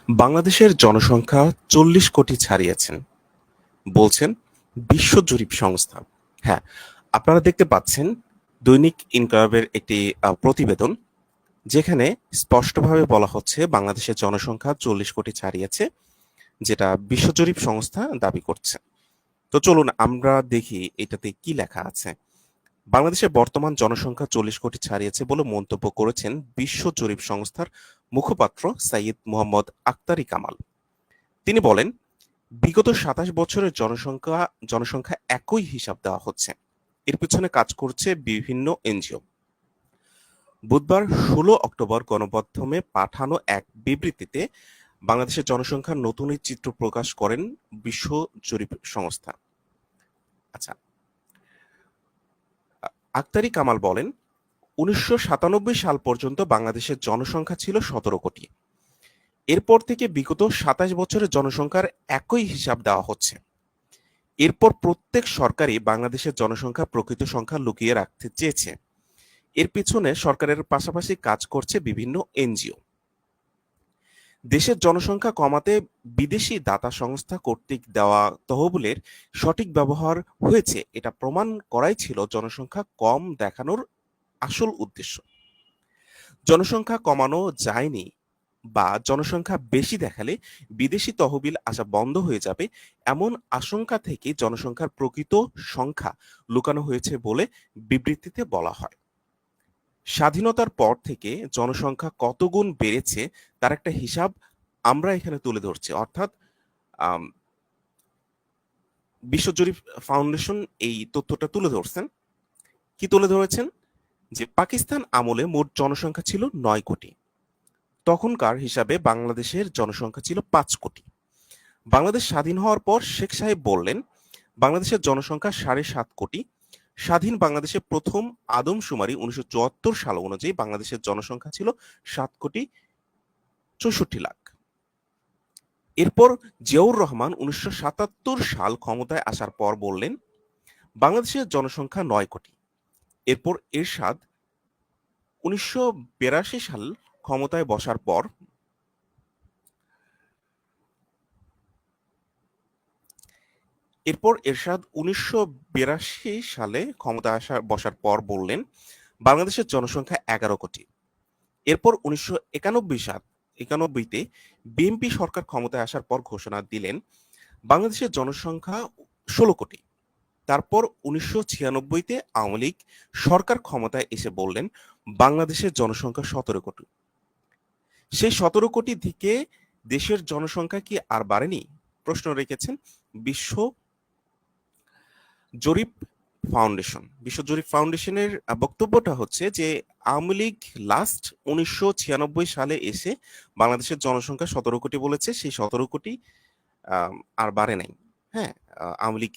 বাংলাদেশের জনসংখ্যা ৪০ কোটি ছাড়িয়েছেন, বলছেন বিশ্ব জরিপ সংস্থা। হ্যাঁ, আপনারা দেখতে পাচ্ছেন দৈনিক ইনকিলাবের একটি প্রতিবেদন, যেখানে স্পষ্টভাবে বলা হচ্ছে বাংলাদেশের জনসংখ্যা ৪০ কোটি ছাড়িয়েছে, যেটা বিশ্ব জরিপ সংস্থা দাবি করছে। তো চলুন আমরা দেখি এটাতে কি লেখা আছে। বাংলাদেশের বর্তমান জনসংখ্যা ৪০ কোটি ছাড়িয়েছে বলে মন্তব্য করেছেন বিশ্ব জরিপ সংস্থার মুখপাত্র সাইয়্যিদ মুহাম্মদ আখতারী কামাল। তিনি বলেন, বিগত ২৭ বছরের জনসংখ্যা একই হিসাব দেওয়া হচ্ছে। এর পিছনে কাজ করছে বিভিন্ন এনজিও। বুধবার ১৬ অক্টোবর গণমাধ্যমে পাঠানো এক বিবৃতিতে বাংলাদেশের জনসংখ্যার নতুন এই চিত্র প্রকাশ করেন বিশ্ব জরিপ সংস্থা। আচ্ছা, আখতারী কামাল বলেন, ১৯৯৭ সাল পর্যন্ত বাংলাদেশের জনসংখ্যা ছিল ১৭ কোটি। এরপর থেকে বিগত ২৭ বছরের জনসংখ্যার একই হিসাব দেওয়া হচ্ছে। এরপর প্রত্যেক সরকারই বাংলাদেশের জনসংখ্যা প্রকৃত সংখ্যা লুকিয়ে রাখতে চেয়েছে। এর পিছনে সরকারের পাশাপাশি কাজ করছে বিভিন্ন এনজিও। দেশের জনসংখ্যা কমাতে বিদেশি দাতা সংস্থা কর্তৃক দেওয়া তহবিলের সঠিক ব্যবহার হয়েছে, এটা প্রমাণ করাই ছিল জনসংখ্যা কম দেখানোর আসল উদ্দেশ্য। জনসংখ্যা কমানো যায়নি বা জনসংখ্যা বেশি দেখালে বিদেশি তহবিল আসা বন্ধ হয়ে যাবে, এমন আশঙ্কা থেকে জনসংখ্যার প্রকৃত সংখ্যা লুকানো হয়েছে বলে বিবৃতিতে বলা হয়। স্বাধীনতার পর থেকে জনসংখ্যা কত গুণ বেড়েছে তার একটা হিসাব আমরা এখানে তুলে ধরছি। অর্থাৎ আম, বিশ্ব জরিপ ফাউন্ডেশন এই তথ্যটা তুলে ধরছেন। কি তুলে ধরেছেন? যে পাকিস্তান আমলে মোট জনসংখ্যা ছিল ৯ কোটি। তখনকার হিসাবে বাংলাদেশের জনসংখ্যা ছিল ৫ কোটি। বাংলাদেশ স্বাধীন হওয়ার পর শেখ সাহেব বললেন, বাংলাদেশের জনসংখ্যা ৭.৫ কোটি। স্বাধীন বাংলাদেশের প্রথম আদমশুমারি ১৯৭৪ সাল অনুযায়ী বাংলাদেশের জনসংখ্যা ছিল ৭,৬৪,০০,০০০। এরপর জিয়াউর রহমান ১৯৭৭ সাল ক্ষমতায় আসার পর বললেন, বাংলাদেশের জনসংখ্যা ৯ কোটি। এরপর এরশাদ ১৯৮২ সাল ক্ষমতায় বসার পর ১৯৮২ সালে ক্ষমতায় বসার পর বললেন, বাংলাদেশের জনসংখ্যা ১১ কোটি। এরপর ১৯৯১-তে বিএনপি সরকার ক্ষমতায় আসার পর ঘোষণা দিলেন, বাংলাদেশের জনসংখ্যা ১৬ কোটি। তারপর ১৯৯৬-তে আওয়ামী লীগ সরকার ক্ষমতায় এসে বললেন, বাংলাদেশের জনসংখ্যা ১৭ কোটি। সেই ১৭ কোটি থেকে দেশের জনসংখ্যা কি আর বাড়েনি? প্রশ্ন রেখেছেন বিশ্ব জরিপ ফাউন্ডেশন। বিশ্ব জরিপ ফাউন্ডেশনের বক্তব্যটা হচ্ছে যে আওয়ামী লীগ লাস্ট ১৯৯৬ সালে এসে বাংলাদেশের জনসংখ্যা ১৭ কোটি বলেছে, সেই ১৭ কোটি আর বাড়ে নাই। হ্যাঁ, আওয়ামী লীগ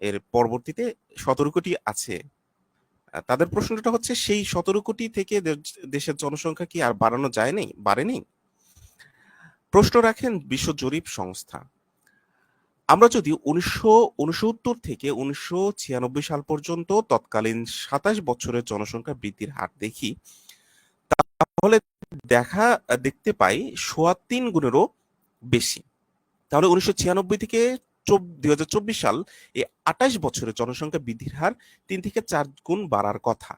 এর পরবর্তীতে ১৭ কোটি আছে। তাদের প্রশ্নটা হচ্ছে, সেই ১৭ কোটি থেকে দেশের জনসংখ্যা কি আর বাড়ানো যায় নাই, বাড়েনি? প্রশ্ন রাখেন বিশ্ব জরিপ সংস্থা। আমরা যদি ১৯৬৯ থেকে ১৯৯৬ সাল পর্যন্ত তৎকালীন ২৭ বছরের জনসংখ্যা বৃদ্ধির হার দেখি, তাহলে দেখতে পাই ৩.৫ গুণেরও বেশি। তাহলে ১৯৯৬ থেকে ২০২৪ সাল এই ২৮ বছরের জনসংখ্যা বৃদ্ধির হার ৩ থেকে ৪ গুণ বাড়ার কথা,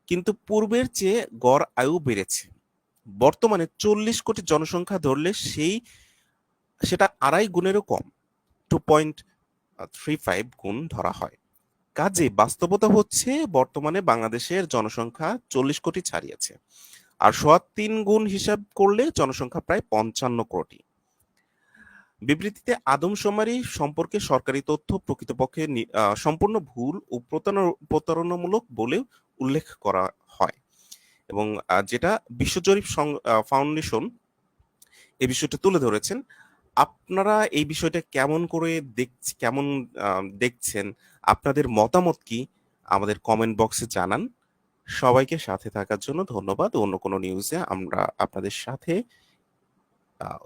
কিন্তু পূর্বের চেয়ে গড় আয়ু বেড়েছে। বর্তমানে ৪০ কোটি জনসংখ্যা ধরলে সেটা ২.৫ গুণেরও কম, 2.35 গুণ ধরা হয়। কাজে বাস্তবতা হচ্ছে বর্তমানে বাংলাদেশের জনসংখ্যা ৪০ কোটি ছাড়িয়েছে, আর ৩.৫ গুণ হিসাব করলে জনসংখ্যা প্রায় ৫৫ কোটি। বিবৃতিতে আদমশুমারি সম্পর্কে সরকারি তথ্য প্রকৃতপক্ষে সম্পূর্ণ ভুল ও প্রতারণামূলক বলে উল্লেখ করা হয়, এবং যেটা বিশ্ব জরিপ ফাউন্ডেশন এই বিষয়টা তুলে ধরেছেন। আপনারা এই বিষয়টা কেমন দেখছেন? আপনাদের মতামত কি? আমাদের কমেন্ট বক্সে জানান। সবাইকে সাথে থাকার জন্য ধন্যবাদ। অন্য কোনো নিউজে আমরা আপনাদের সাথে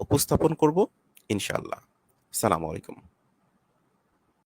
উপস্থাপন করব ইনশাআল্লাহ। আসসালামু আলাইকুম।